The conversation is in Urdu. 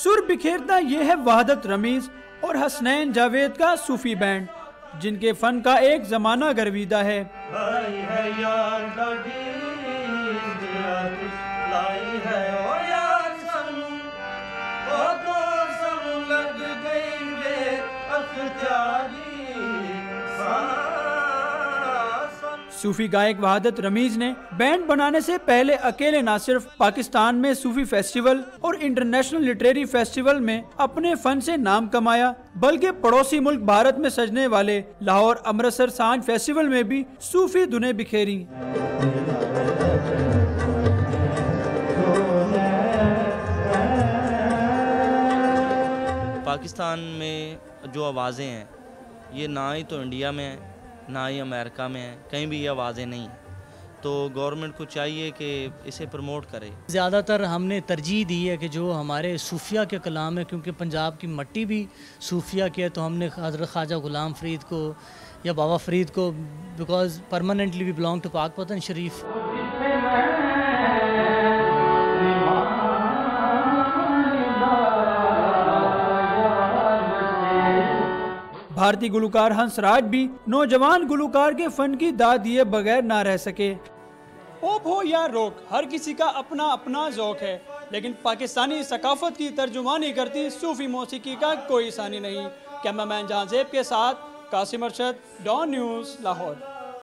سر بکھیرتا یہ ہے وحدت رمیز اور حسنین جاوید کا صوفی بینڈ، جن کے فن کا ایک زمانہ گرویدہ ہے۔ صوفی گائک وحدت رمیز نے بینڈ بنانے سے پہلے اکیلے نہ صرف پاکستان میں صوفی فیسٹیول اور انٹرنیشنل لٹریری فیسٹیول میں اپنے فن سے نام کمایا، بلکہ پڑوسی ملک بھارت میں سجنے والے لاہور امرتسر سانج فیسٹیول میں بھی صوفی دھنیں بکھیری۔ پاکستان میں جو آوازیں ہیں یہ نہ ہی تو انڈیا میں ہیں نہ ہی امریکہ میں ہیں، کہیں بھی یہ آوازیں نہیں ہیں، تو گورنمنٹ کو چاہیے کہ اسے پروموٹ کرے۔ زیادہ تر ہم نے ترجیح دی ہے کہ جو ہمارے صوفیہ کے کلام ہے، کیونکہ پنجاب کی مٹی بھی صوفیہ کی ہے، تو ہم نے حضرت خواجہ غلام فرید کو یا بابا فرید کو، because permanently we belong to Pakpattan شریف۔ بھارتی گلوکار ہنس راج بھی نوجوان گلوکار کے فن کی داد دیے بغیر نہ رہ سکے۔ پوپ ہو یا روک، ہر کسی کا اپنا اپنا ذوق ہے، لیکن پاکستانی ثقافت کی ترجمانی کرتی صوفی موسیقی کا کوئی ثانی نہیں۔ کیمرہ مین جہاں زیب کے ساتھ قاسم ارشد، ڈان نیوز، لاہور۔